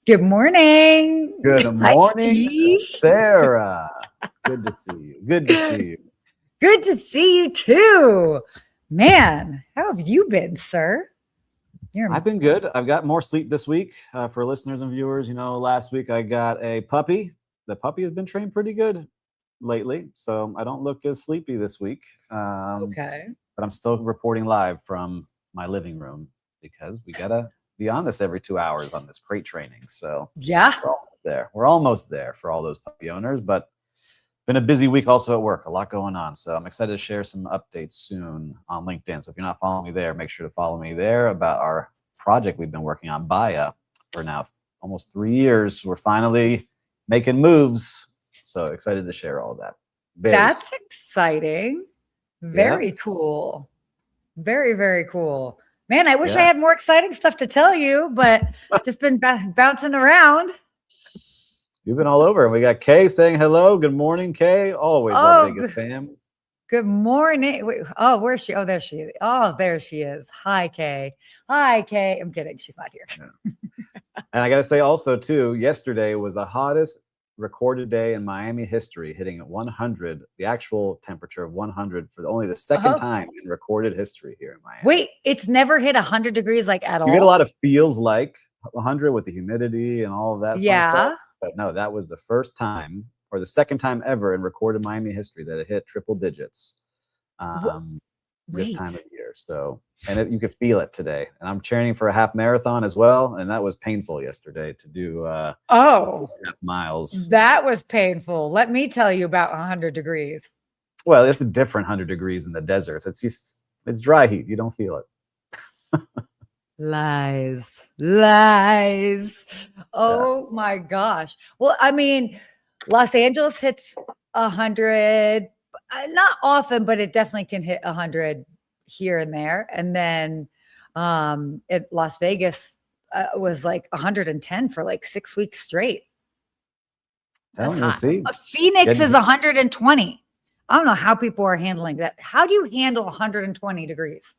Good morning. Good Hi, morning, Steve. Sarah. Good to see you. Good to see you. Good to see you too. Man, how have you been, sir? I've been good. I've got more sleep this week for listeners and viewers. You know, last week I got a puppy. The puppy has been trained pretty good lately, so I don't look as sleepy this week. Okay. But I'm still reporting live from my living room because we gotta be on this every 2 hours on this crate training. So Yeah. we're almost there. We're almost there for all those puppy owners, but been a busy week also at work, a lot going on. So I'm excited to share some updates soon on LinkedIn. So if you're not following me there, make sure to follow me there about our project we've been working on, Baya, for now almost 3 years. We're finally making moves. So excited to share all of that. That's exciting. Very cool. Very, very cool. Man, I wish I had more exciting stuff to tell you, but just been bouncing around. You've been all over. And we got Kay saying hello. Good morning, Kay. Always our biggest fan. Good morning. Wait, oh, where's she? Oh, there she is. Oh, there she is. Hi, Kay. Hi, Kay. I'm kidding. She's not here. Yeah. And I got to say also, too, yesterday was the hottest recorded day in Miami history, hitting at 100, the actual temperature of 100 for only the second time in recorded history here in Miami. Wait, it's never hit 100 degrees like at all? You get a lot of feels like 100 with the humidity and all of that fun stuff. But no, that was the first time or the second time ever in recorded Miami history that it hit triple digits this time of year. So, and you could feel it today. And I'm training for a half marathon as well. And that was painful yesterday to do 2.5 miles. That was painful. Let me tell you about 100 degrees. Well, it's a different 100 degrees in the deserts. It's dry heat. You don't feel it. Lies. Oh my gosh. Well, I mean, Los Angeles hits 100, not often, but it definitely can hit 100 here and there. And then Las Vegas was like 110 for like 6 weeks straight. That's hot. Phoenix is 120. I don't know how people are handling that. How do you handle 120 degrees?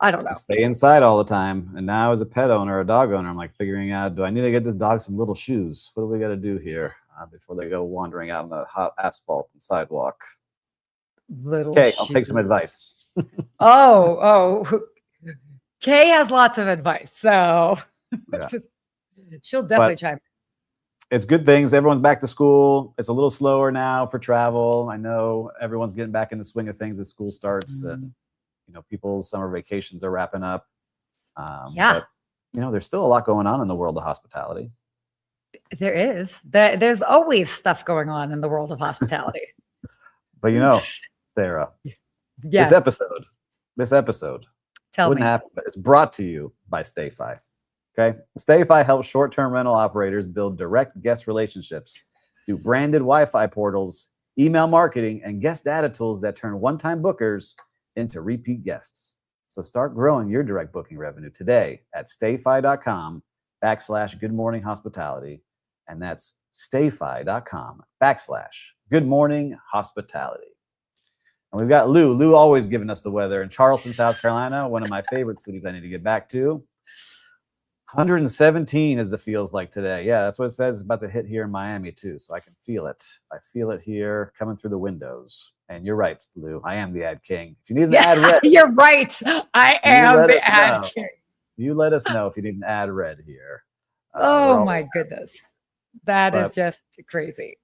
I don't know. Stay inside all the time. And now as a pet owner, a dog owner, I'm like figuring out, do I need to get this dog some little shoes? What do we got to do here before they go wandering out on the hot asphalt and sidewalk? Okay, I'll take some advice. Kay has lots of advice. So she'll definitely chime in. It's good things. Everyone's back to school. It's a little slower now for travel. I know everyone's getting back in the swing of things as school starts and people's summer vacations are wrapping up. But, there's still a lot going on in the world of hospitality. There is. There's always stuff going on in the world of hospitality. But Sarah, this episode wouldn't happen, but it's brought to you by StayFi. Okay, StayFi helps short-term rental operators build direct guest relationships through branded Wi-Fi portals, email marketing, and guest data tools that turn one-time bookers into repeat guests. So start growing your direct booking revenue today at stayfi.com/goodmorninghospitality. And that's stayfi.com/goodmorninghospitality. And we've got Lou. Lou always giving us the weather in Charleston, South Carolina, one of my favorite cities I need to get back to. 117 is the feels like today. Yeah, that's what it says. It's about to hit here in Miami too. So I can feel it. I feel it here coming through the windows. And you're right, Lou. I am the ad king. If you need an ad read, you're right. I am the ad king. You let us know if you need an ad read here. Oh my goodness. That is just crazy.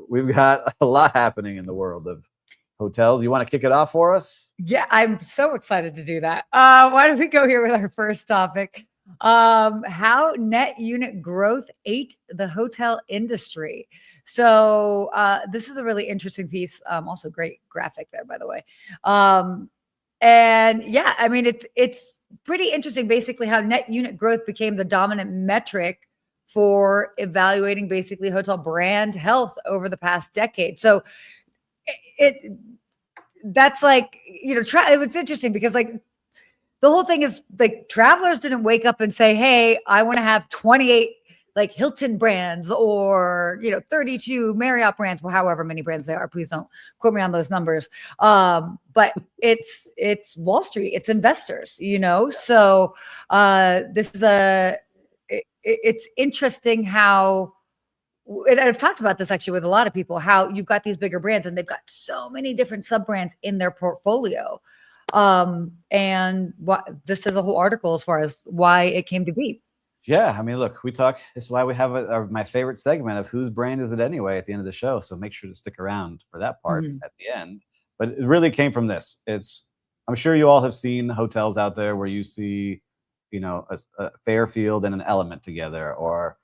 We've got a lot happening in the world of hotels. You want to kick it off for us? Yeah, I'm so excited to do that. Why don't we go here with our first topic? How net unit growth ate the hotel industry. So this is a really interesting piece. Also great graphic there, by the way. And yeah, I mean, it's pretty interesting basically how net unit growth became the dominant metric for evaluating basically hotel brand health over the past decade. So that's like, it was interesting because like the whole thing is like travelers didn't wake up and say, hey, I want to have 28 like Hilton brands or, 32 Marriott brands, well, however many brands there are. Please don't quote me on those numbers. But it's Wall Street, it's investors, So this is it's interesting how, and I've talked about this actually with a lot of people, how you've got these bigger brands and they've got so many different sub brands in their portfolio. And what this is a whole article as far as why it came to be. Yeah, I mean, look, this is why we have my favorite segment of whose brand is it anyway at the end of the show. So make sure to stick around for that part at the end. But it really came from this. I'm sure you all have seen hotels out there where you see, a Fairfield and an Element together, or,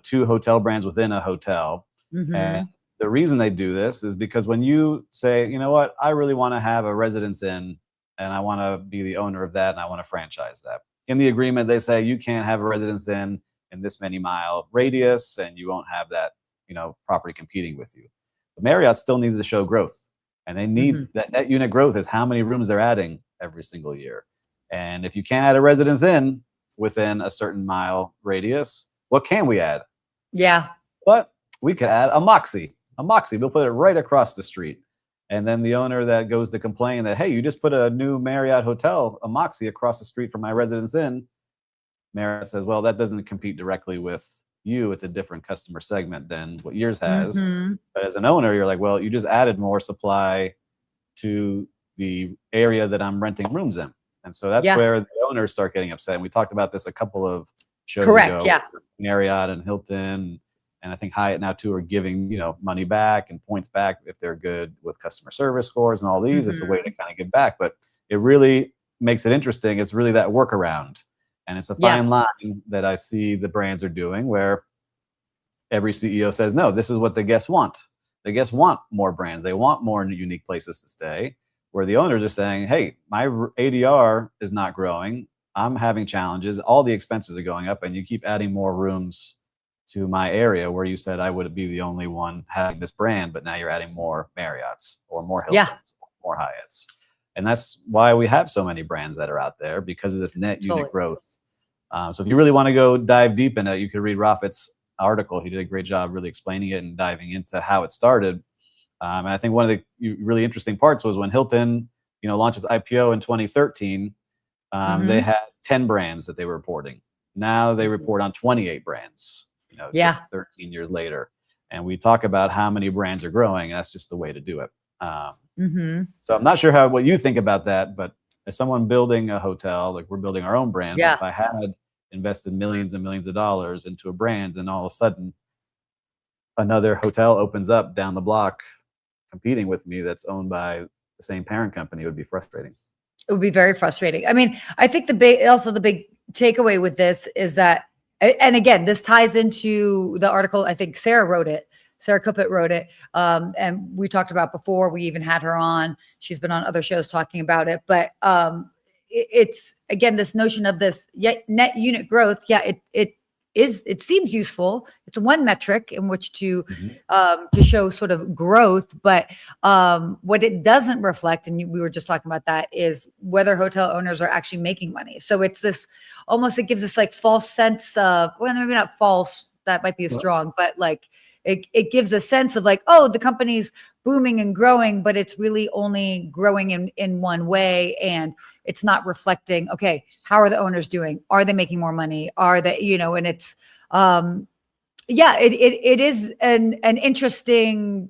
two hotel brands within a hotel. And the reason they do this is because when you say, you know what, I really want to have a Residence Inn and I want to be the owner of that and I want to franchise that. In the agreement, they say you can't have a Residence Inn in this many mile radius and you won't have that, property competing with you. But Marriott still needs to show growth, and they need that net unit growth is how many rooms they're adding every single year. And if you can't add a Residence Inn within a certain mile radius, what can we add? Yeah. But we could add a Moxie. We'll put it right across the street. And then the owner that goes to complain that, hey, you just put a new Marriott hotel, a Moxie, across the street from my Residence Inn. Marriott says, well, that doesn't compete directly with you. It's a different customer segment than what yours has. But as an owner, you're like, well, you just added more supply to the area that I'm renting rooms in. And so that's where the owners start getting upset. And we talked about this a couple of shows ago. Yeah. Marriott and Hilton, and I think Hyatt now too are giving, money back and points back if they're good with customer service scores and all these. It's a way to kind of give back, but it really makes it interesting. It's really that workaround, and it's a fine line that I see the brands are doing, where every CEO says, no, this is what the guests want. The guests want more brands. They want more unique places to stay, where the owners are saying, hey, my ADR is not growing. I'm having challenges. All the expenses are going up, and you keep adding more rooms to my area where you said I would be the only one having this brand, but now you're adding more Marriotts or more Hiltons, or more Hyatts. And that's why we have so many brands that are out there, because of this net unit growth. So if you really want to go dive deep in it, you could read Rafit's article. He did a great job really explaining it and diving into how it started. And I think one of the really interesting parts was when Hilton, launched its IPO in 2013, they had 10 brands that they were reporting. Now they report on 28 brands. Just 13 years later. And we talk about how many brands are growing. And that's just the way to do it. So I'm not sure what you think about that, but as someone building a hotel, like we're building our own brand, but if I had invested millions and millions of dollars into a brand, and all of a sudden another hotel opens up down the block competing with me that's owned by the same parent company, it would be frustrating. It would be very frustrating. I mean, I think the big takeaway with this is that, and again, this ties into the article. I think Sarah Kuppet wrote it. And we talked about before, we even had her on. She's been on other shows talking about it. But it's, again, this notion of this net unit growth. Yeah, it seems useful. It's one metric in which to show sort of growth. But what it doesn't reflect, and we were just talking about that, is whether hotel owners are actually making money. So it's this almost, it gives this like false sense of, well, maybe not false, that might be strong, but like it gives a sense of like, oh, the company's booming and growing, but it's really only growing in one way. And it's not reflecting, okay, how are the owners doing? Are they making more money? Are they, and it's, it is an interesting.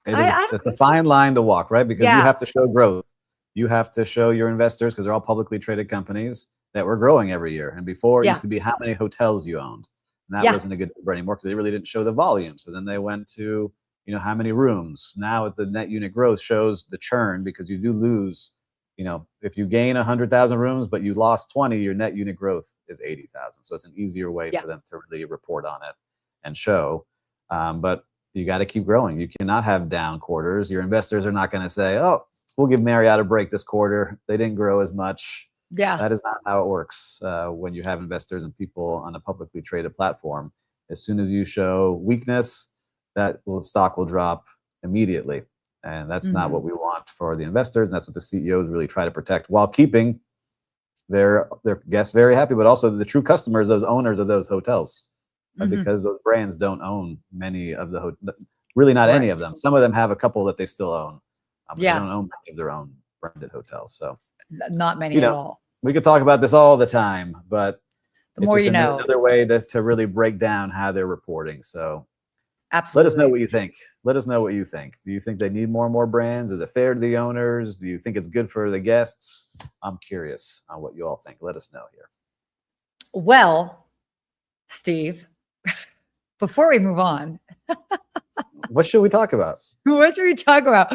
It's a fine line to walk, right? Because you have to show growth. You have to show your investors, because they're all publicly traded companies, that we're growing every year. And before it used to be how many hotels you owned. And that wasn't a good number anymore, because they really didn't show the volume. So then they went to, how many rooms. Now the net unit growth shows the churn, because you do lose, if you gain 100,000 rooms, but you lost 20, your net unit growth is 80,000. So it's an easier way for them to really report on it and show. But you got to keep growing. You cannot have down quarters. Your investors are not going to say, oh, we'll give Marriott a break this quarter. They didn't grow as much. Yeah, that is not how it works when you have investors and people on a publicly traded platform. As soon as you show weakness, stock will drop immediately. And that's not what we want for the investors. And that's what the CEOs really try to protect, while keeping their guests very happy, but also the true customers, those owners of those hotels. Because those brands don't own many of the really not any of them. Some of them have a couple that they still own. But they don't own many of their own branded hotels. So not many at all. We could talk about this all the time, but The more you know. Another way to really break down how they're reporting. So absolutely. Let us know what you think. Let us know what you think. Do you think they need more and more brands? Is it fair to the owners? Do you think it's good for the guests? I'm curious on what you all think. Let us know here. Well, Steve, before we move on, what should we talk about? What should we talk about?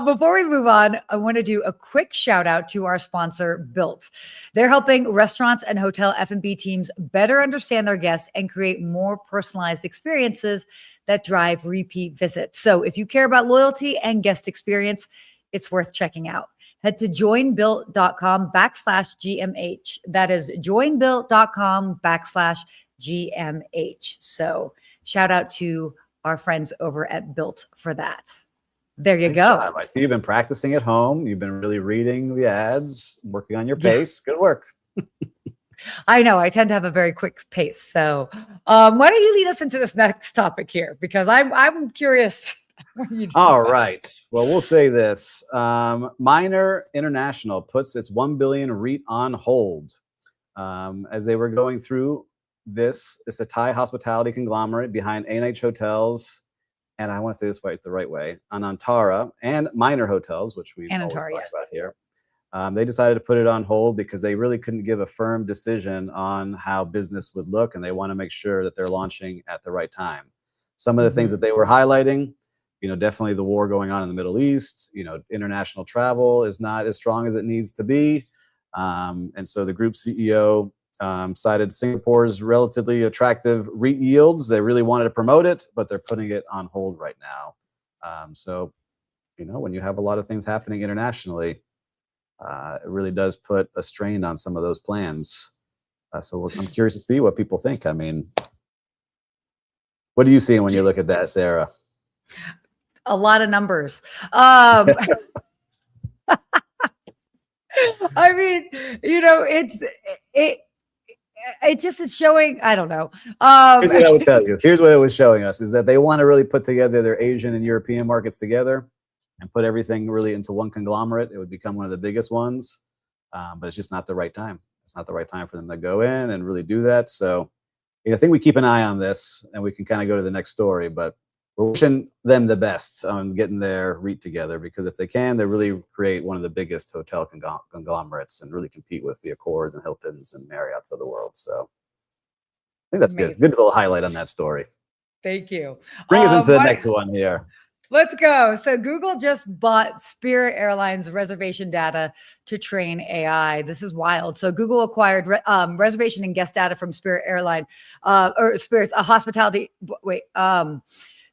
Before we move on, I want to do a quick shout out to our sponsor, Built. They're helping restaurants and hotel F&B teams better understand their guests and create more personalized experiences that drive repeat visits. So if you care about loyalty and guest experience, it's worth checking out. Head to joinbuilt.com/GMH. That is joinbuilt.com/GMH. So shout out to our friends over at Built for that. There you go. Job. I see you've been practicing at home. You've been really reading the ads, working on your pace. Yeah. Good work. I know. I tend to have a very quick pace. So why don't you lead us into this next topic here? Because I'm curious. All right. Well, we'll say this. Minor International puts its $1 billion REIT on hold as they were going through this. It's a Thai hospitality conglomerate behind ANH Hotels, and I want to say this the right way, Anantara and Minor Hotels, which we always talk about here. They decided to put it on hold because they really couldn't give a firm decision on how business would look, and they want to make sure that they're launching at the right time. Some of the things that they were highlighting, definitely the war going on in the Middle East, international travel is not as strong as it needs to be. And so the group CEO cited Singapore's relatively attractive REIT yields. They really wanted to promote it, but they're putting it on hold right now. So, when you have a lot of things happening internationally, it really does put a strain on some of those plans. So I'm curious to see what people think. I mean, what do you see when you look at that, Sarah? A lot of numbers. I mean, it just is showing, I don't know. Here's what I would tell you. Here's what it was showing us is that they want to really put together their Asian and European markets together and put everything really into one conglomerate. It would become one of the biggest ones, but it's just not the right time. It's not the right time for them to go in and really do that. So I think we keep an eye on this and we can kind of go to the next story, but we're wishing them the best on getting their REIT together, because if they can, they really create one of the biggest hotel conglomerates and really compete with the Accords and Hiltons and Marriotts of the world. So I think that's good. Good little highlight on that story. Thank you. Bring us into the next one here. Let's go. So Google just bought Spirit Airlines reservation data to train AI. This is wild. So Google acquired reservation and guest data from Spirit Airline or Spirit's hospitality.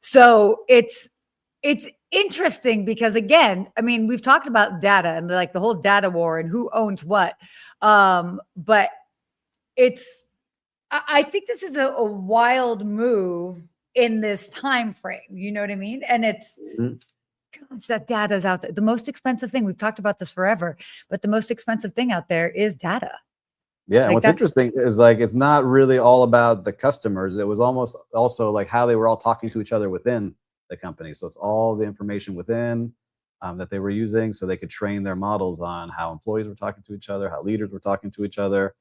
So it's interesting because, again, I mean, we've talked about data and like the whole data war and who owns what. But I think this is a wild move in this time frame. You know what I mean? And it's, gosh, that data is out there. The most expensive thing, we've talked about this forever, but the most expensive thing out there is data. Yeah, and what's interesting is it's not really all about the customers. It was almost also like how they were all talking to each other within the company. So it's all the information within that they were using, so they could train their models on how employees were talking to each other, how leaders were talking to each other.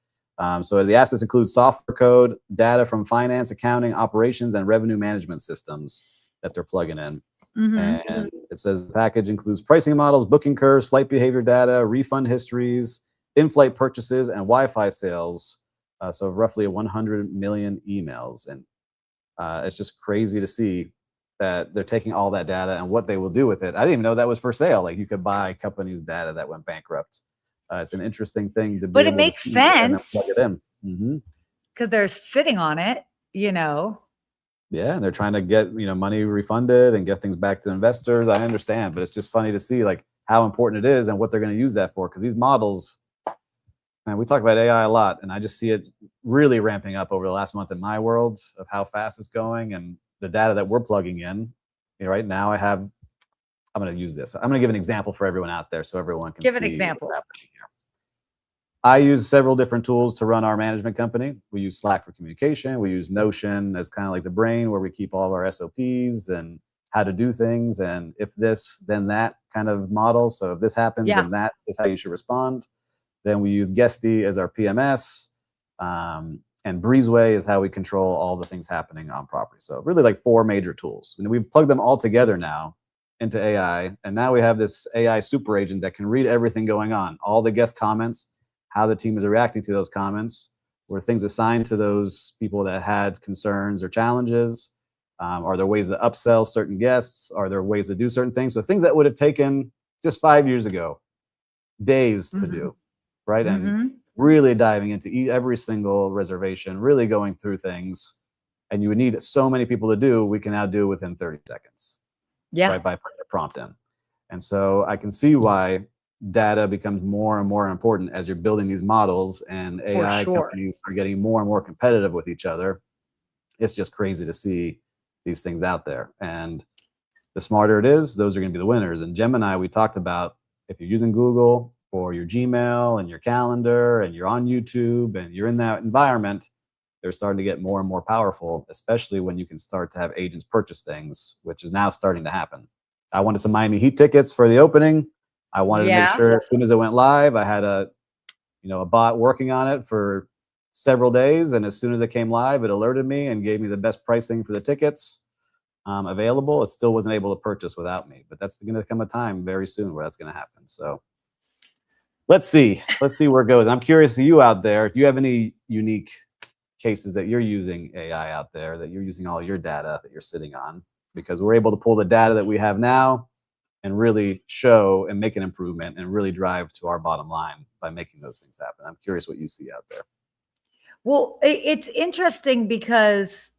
So the assets include software code, data from finance, accounting, operations, and revenue management systems that they're plugging in. And it says the package includes pricing models, booking curves, flight behavior data, refund histories, in-flight purchases, and Wi-Fi sales. So roughly 100 million emails. And it's just crazy to see that they're taking all that data and what they will do with it. I didn't even know that was for sale. Like, you could buy companies' data that went bankrupt. It's an interesting thing to be but able it makes to see sense and then plug it in. Because they're sitting on it, Yeah, and they're trying to get money refunded and get things back to investors. I understand, but it's just funny to see like how important it is and what they're going to use that for. Because these models, man, we talk about AI a lot, and I just see it really ramping up over the last month in my world of how fast it's going and the data that we're plugging in. Right now, I'm going to use this. I'm going to give an example for everyone out there so everyone can give an example. What's happening here. I use several different tools to run our management company. We use Slack for communication. We use Notion as kind of like the brain where we keep all of our SOPs and how to do things. And if this, then that kind of model. So if this happens, then that is how you should respond. Then we use Guesty as our PMS. and Breezeway is how we control all the things happening on property. So really like 4 major tools. And we've plugged them all together now into AI. And now we have this AI super agent that can read everything going on, all the guest comments, how the team is reacting to those comments, were things assigned to those people that had concerns or challenges. Are there ways to upsell certain guests? Are there ways to do certain things? So things that would have taken just 5 years ago, days to do, right? And really diving into every single reservation, really going through things, and you would need so many people to do, we can now do within 30 seconds. Yeah. Right, by putting a prompt in. And so I can see why data becomes more and more important as you're building these models, and AI companies are getting more and more competitive with each other. It's just crazy to see these things out there. And the smarter it is, those are going to be the winners. And Gemini, we talked about, if you're using Google for your Gmail and your calendar and you're on YouTube and you're in that environment, they're starting to get more and more powerful, especially when you can start to have agents purchase things, which is now starting to happen. I wanted some Miami Heat tickets for the opening. I wanted to make sure as soon as it went live, I had a bot working on it for several days. And as soon as it came live, it alerted me and gave me the best pricing for the tickets available. It still wasn't able to purchase without me, but that's going to come a time very soon where that's going to happen. So let's see where it goes. I'm curious, you out there, do you have any unique cases that you're using AI out there, that you're using all your data that you're sitting on? Because we're able to pull the data that we have now and really show and make an improvement and really drive to our bottom line by making those things happen. I'm curious what you see out there. Well, it's interesting because,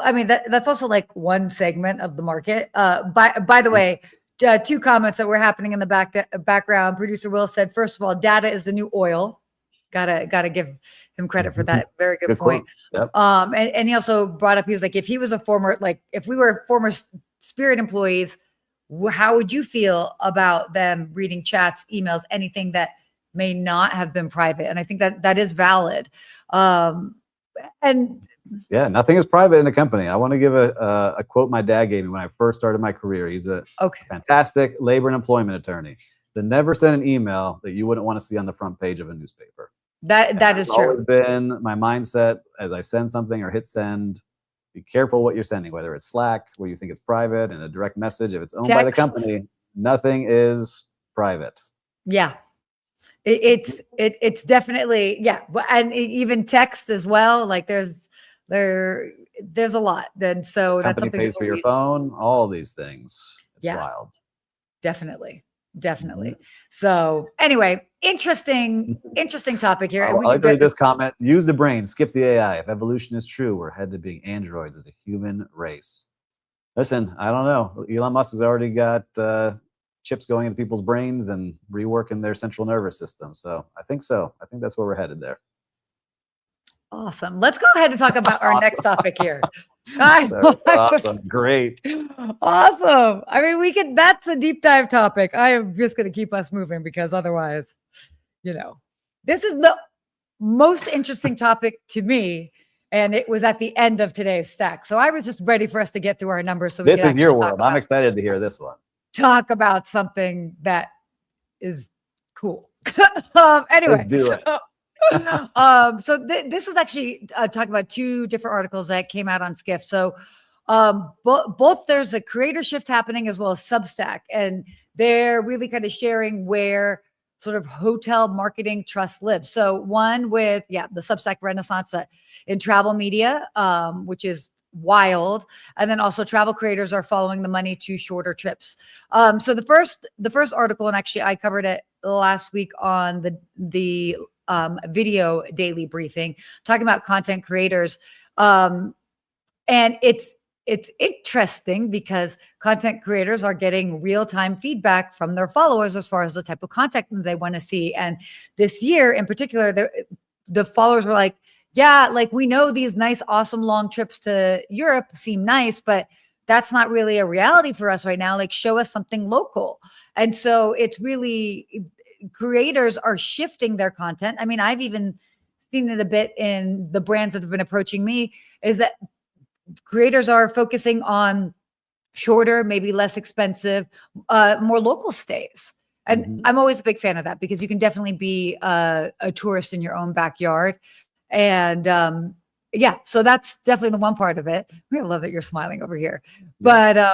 I mean, that's also like one segment of the market. By the way, 2 comments that were happening in the background. Producer Will said, first of all, data is the new oil. Gotta give him credit for that. Very good point. Yep. And he also brought up, he was like, if he was if we were former Spirit employees, how would you feel about them reading chats, emails, anything that may not have been private? And I think that is valid. And yeah, nothing is private in the company. I want to give a quote my dad gave me when I first started my career. He's a fantastic labor and employment attorney. That never sent an email that you wouldn't want to see on the front page of a newspaper. That is true. Always been my mindset as I send something or hit send. Be careful what you're sending, whether it's Slack, where you think it's private, and a direct message. If it's owned by the company, nothing is private. Yeah. It's definitely, yeah. And even text as well. Like there's a lot. And so that's something pays for your phone, all these things. It's wild. Definitely. So anyway, interesting topic here. I'll read this comment. Use the brain, skip the AI. If evolution is true, we're headed to being androids as a human race. Listen, I don't know. Elon Musk has already got chips going into people's brains and reworking their central nervous system. So I think that's where we're headed there. Awesome. Let's go ahead and talk about our next topic here. Awesome. Great. Awesome. I mean, that's a deep dive topic. I am just going to keep us moving because otherwise, this is the most interesting topic to me. And it was at the end of today's stack. So I was just ready for us to get through our numbers. So this is your world. I'm excited to hear this one. Talk about something that is cool. Anyway. Let's do it. So this was actually talking about 2 different articles that came out on Skift. So both there's a creator shift happening as well as Substack, and they're really kind of sharing where sort of hotel marketing trust lives. So one with the Substack renaissance in travel media, which is wild, and then also travel creators are following the money to shorter trips. So the first article, and actually I covered it last week on the video daily briefing, talking about content creators. And it's interesting because content creators are getting real-time feedback from their followers as far as the type of content they want to see. And this year in particular, the followers were like, yeah, like we know these nice, awesome long trips to Europe seem nice, but that's not really a reality for us right now. Like, show us something local. And so it's really, creators are shifting their content. I mean, I've even seen it a bit in the brands that have been approaching me, is that creators are focusing on shorter, maybe less expensive, more local stays. And I'm always a big fan of that because you can definitely be a tourist in your own backyard. And yeah, so that's definitely the one part of it. I love that you're smiling over here. Yeah.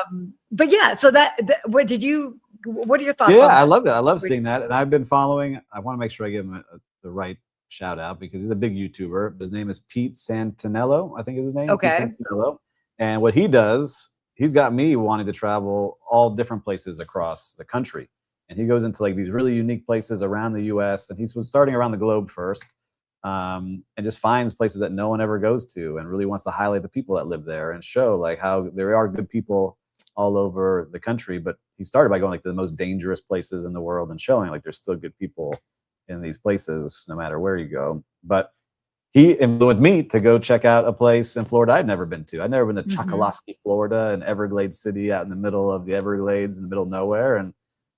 But yeah, so what are your thoughts Yeah, on that? I love it. I love seeing that. And I've been following, I want to make sure I give him the right shout out because he's a big YouTuber. His name is Pete Santinello, I think is his name. Pete Okay. Santinello. And what he does, he's got me wanting to travel all different places across the country. And he goes into like these really unique places around the US. And he's starting around the globe first, and just finds places that no one ever goes to and really wants to highlight the people that live there and show like how there are good people all over the country. But he started by going like to the most dangerous places in the world and showing like there's still good people in these places no matter where you go. But he influenced me to go check out a place in Florida I'd never been to. I'd never been to Chocoloskee, Florida, an Everglades city out in the middle of the Everglades in the middle of nowhere, and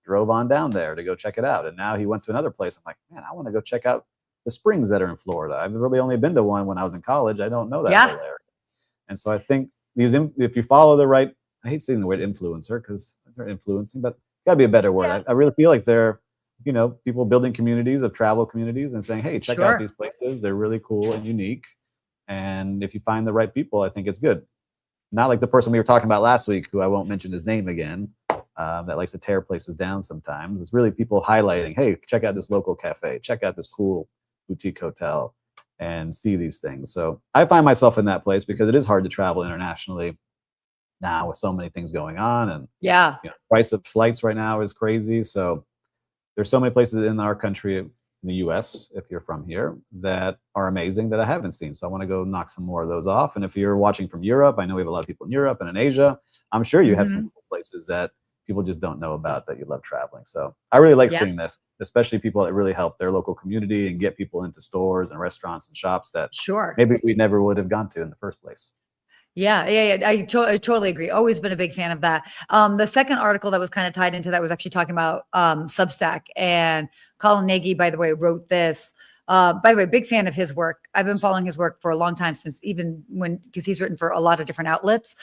drove on down there to go check it out. And now he went to another place. I'm like, man, I want to go check out the springs that are in Florida. I've really only been to one when I was in college. I don't know that whole area. And so I think if you follow the right, I hate saying the word influencer because they're influencing, but gotta be a better word. Yeah. I really feel like they're, people building communities of travel communities and saying, hey, check out these places. They're really cool and unique. And if you find the right people, I think it's good. Not like the person we were talking about last week, who I won't mention his name again, that likes to tear places down sometimes. It's really people highlighting, hey, check out this local cafe, check out this cool boutique hotel, and see these things. So I find myself in that place because it is hard to travel internationally now with so many things going on. And price of flights right now is crazy. So there's so many places in our country, in the US, if you're from here, that are amazing that I haven't seen. So I want to go knock some more of those off. And if you're watching from Europe, I know we have a lot of people in Europe and in Asia. I'm sure you have some cool places that people just don't know about that you love traveling. So I really like seeing this, especially people that really help their local community and get people into stores and restaurants and shops that maybe we never would have gone to in the first place. Yeah. I totally agree. Always been a big fan of that. The second article that was kind of tied into that was actually talking about Substack, and Colin Nagy, by the way, wrote this. By the way, big fan of his work. I've been following his work for a long time, since because he's written for a lot of different outlets.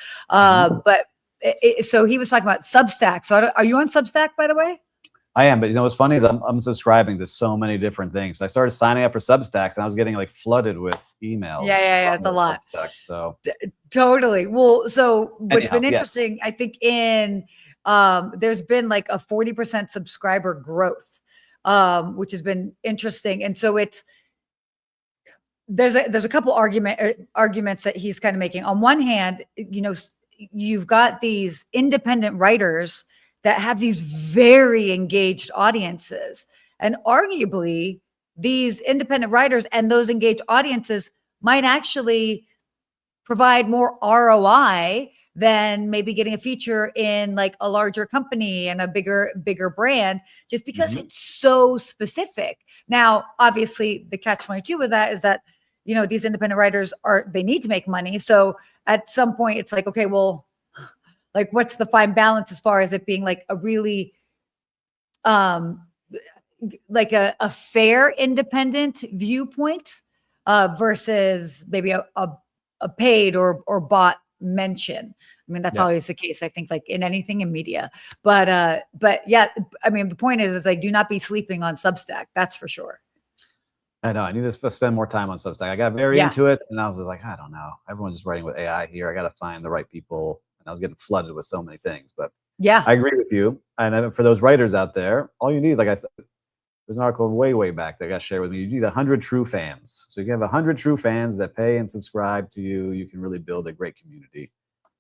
So he was talking about Substack. So are you on Substack, by the way? I am, but what's funny is I'm subscribing to so many different things. I started signing up for Substacks, and I was getting like flooded with emails. Yeah, it's a lot. Substack, so totally. Well, so what's been interesting, I think, in there's been like a 40% subscriber growth, which has been interesting. And so there's a couple arguments that he's kind of making. On one hand, you've got these independent writers that have these very engaged audiences. And arguably, these independent writers and those engaged audiences might actually provide more ROI than maybe getting a feature in like a larger company and a bigger brand, just because it's so specific. Now, obviously, the catch-22 with that is that, these independent writers they need to make money. So at some point it's like, okay, well, like what's the fine balance as far as it being like a really like a fair independent viewpoint versus maybe a paid or bought mention. I mean, that's always the case, I think, like in anything in media. But yeah, I mean, the point is like, do not be sleeping on Substack. That's for sure. I know. I need to spend more time on Substack. I got very into it, and I was like, I don't know. Everyone's just writing with AI here. I got to find the right people. And I was getting flooded with so many things. But I agree with you. And for those writers out there, all you need, like I said, there's an article way back that got shared with me. You need 100 true fans. So you can have 100 true fans that pay and subscribe to you. You can really build a great community.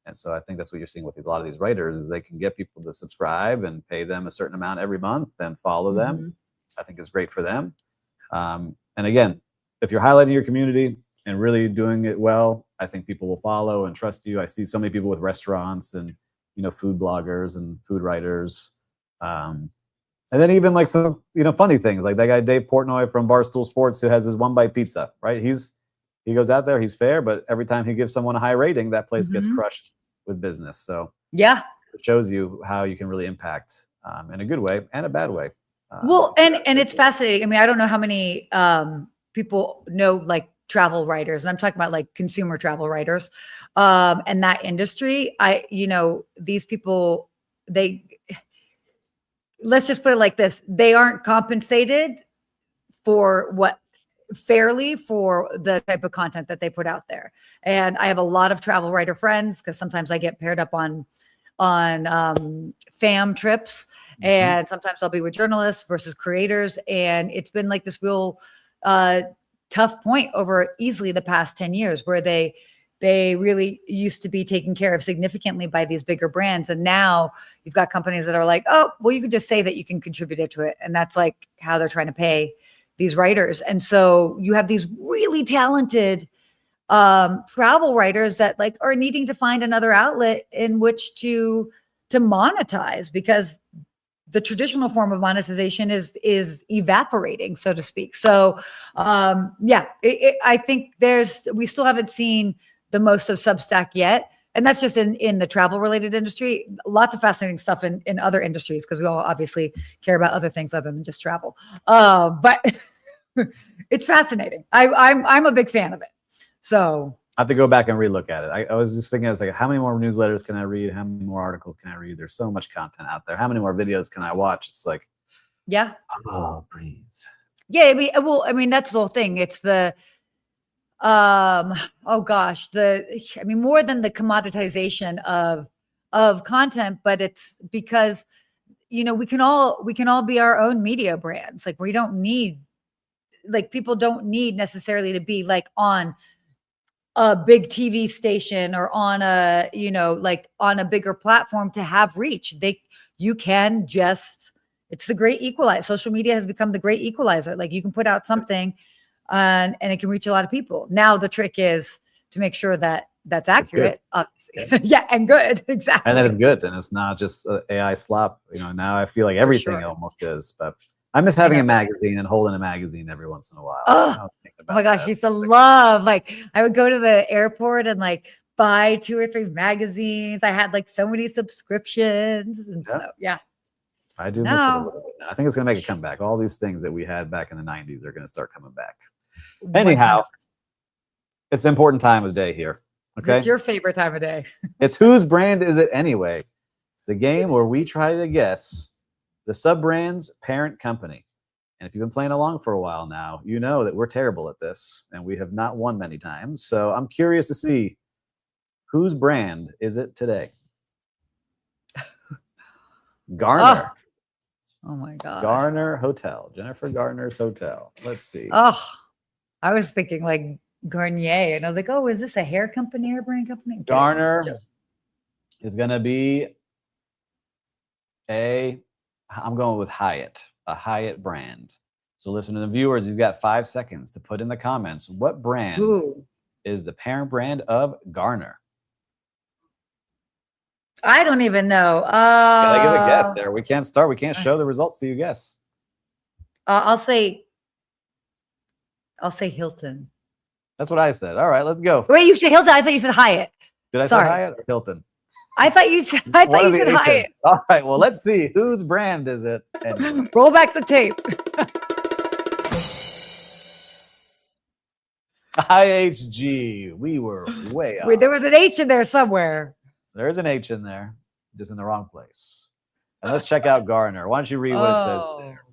And so I think that's what you're seeing with a lot of these writers is they can get people to subscribe and pay them a certain amount every month and follow them. I think it's great for them. And again, if you're highlighting your community and really doing it well, I think people will follow and trust you. I see so many people with restaurants and, food bloggers and food writers. And then even like some, funny things like that guy, Dave Portnoy from Barstool Sports, who has his One Bite Pizza, right? He goes out there, he's fair, but every time he gives someone a high rating, that place gets crushed with business. So it shows you how you can really impact in a good way and a bad way. Well, and it's fascinating. I mean, I don't know how many people know like travel writers, and I'm talking about like consumer travel writers, and that industry. These people, let's just put it like this: they aren't compensated for what fairly for the type of content that they put out there. And I have a lot of travel writer friends because sometimes I get paired up on fam trips, and sometimes I'll be with journalists versus creators. And it's been like this real tough point over easily the past 10 years where they really used to be taken care of significantly by these bigger brands. And now you've got companies that are like, oh, well, you can just say that you can contribute to it. And that's like how they're trying to pay these writers. And so you have these really talented travel writers that like are needing to find another outlet in which to monetize, because the traditional form of monetization is evaporating, so to speak. So I think we still haven't seen the most of Substack yet. And that's just in the travel related industry. Lots of fascinating stuff in other industries, because we all obviously care about other things other than just travel. But it's fascinating. I'm a big fan of it. So I have to go back and relook at it. I was just thinking, I was like, how many more newsletters can I read? How many more articles can I read? There's so much content out there. How many more videos can I watch? It's like, yeah. Oh, breathe. Yeah. I mean, that's the whole thing. It's the, more than the commoditization of content, but it's because, we can all be our own media brands. Like people don't need necessarily to be like on a big TV station or on on a bigger platform to have reach. It's the great equalizer. Social media has become the great equalizer. Like you can put out something and it can reach a lot of people. Now the trick is to make sure that that's accurate, obviously. Yeah, and good. Exactly. And that is good. And it's not just AI slop. Now I feel like everything almost is, but I miss having a magazine and holding a magazine every once in a while. Oh my gosh, I used to love, like, I would go to the airport and like buy 2 or 3 magazines. I had like so many subscriptions. And I do miss it a little bit now. I think it's going to make a comeback. All these things that we had back in the 90s are going to start coming back. Anyhow, it's an important time of the day here. Okay. It's your favorite time of day. It's whose brand is it anyway? The game where we try to guess the sub-brand's parent company. And if you've been playing along for a while now, you know that we're terrible at this and we have not won many times. So I'm curious to see whose brand is it today? Garner. Oh my God. Garner Hotel. Jennifer Garner's hotel. Let's see. Oh, I was thinking like Garnier. And I was like, oh, is this a hair company or a brand company? Garner is going to be I'm going with Hyatt, a Hyatt brand. So listen to the viewers, you've got 5 seconds to put in the comments, what brand is the parent brand of Garner? I don't even know. Gotta give a guess there. We can't show the results so you guess. I'll say Hilton. That's what I said. All right, let's go. Wait, you said Hilton? I thought you said Hyatt. Did I say Hyatt or Hilton? I thought you said Hyatt. All right, well, let's see. Whose brand is it anyway? Roll back the tape. IHG. We were way off. Wait, there was an H in there somewhere. There's an H in there, just in the wrong place. And let's check out Garner. Why don't you read what it says there?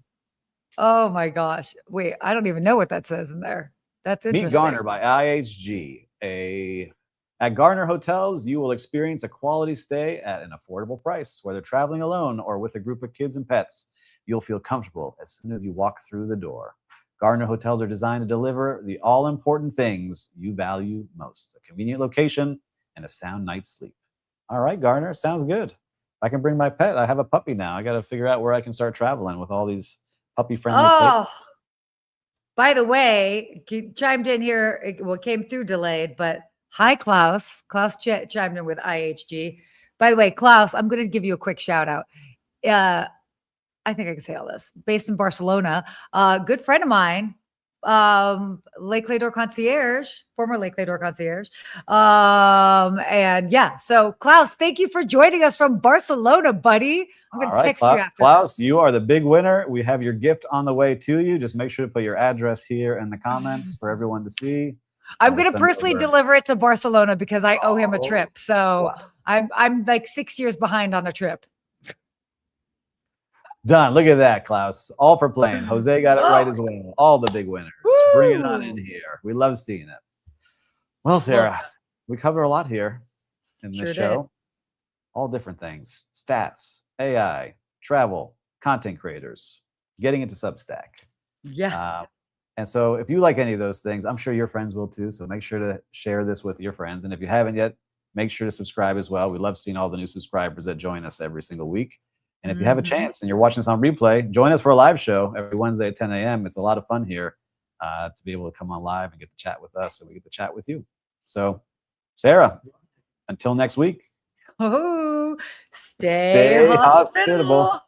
Oh my gosh. Wait, I don't even know what that says in there. That's interesting. Meet Garner by IHG. At Garner Hotels, you will experience a quality stay at an affordable price. Whether traveling alone or with a group of kids and pets, you'll feel comfortable as soon as you walk through the door. Garner Hotels are designed to deliver the all-important things you value most: a convenient location and a sound night's sleep. All right, Garner, sounds good. I can bring my pet. I have a puppy now. I got to figure out where I can start traveling with all these puppy-friendly places. By the way, chimed in here. It came through delayed, but hi, Klaus. Klaus chimed in with IHG. By the way, Klaus, I'm going to give you a quick shout out. I think I can say all this. Based in Barcelona, good friend of mine, Lake Lador concierge, former Lake Lador concierge. And yeah, so Klaus, thank you for joining us from Barcelona, buddy. I'm going to text you after Klaus, this. you are the big winner. We have your gift on the way to you. Just make sure to put your address here in the comments for everyone to see. I'm going to personally deliver it to Barcelona because I owe him a trip. So I'm like 6 years behind on a trip. Done. Look at that, Klaus. All for playing. Jose got it right as well. All the big winners. Woo! Bring it on in here. We love seeing it. Well, Sarah, we cover a lot here in this show. All different things. Stats, AI, travel, content creators, getting into Substack. Yeah. And so if you like any of those things, I'm sure your friends will too. So make sure to share this with your friends. And if you haven't yet, make sure to subscribe as well. We love seeing all the new subscribers that join us every single week. And if you have a chance and you're watching this on replay, join us for a live show every Wednesday at 10 a.m. It's a lot of fun here to be able to come on live and get to chat with us, so we get to chat with you. So, Sarah, until next week. Stay hospitable.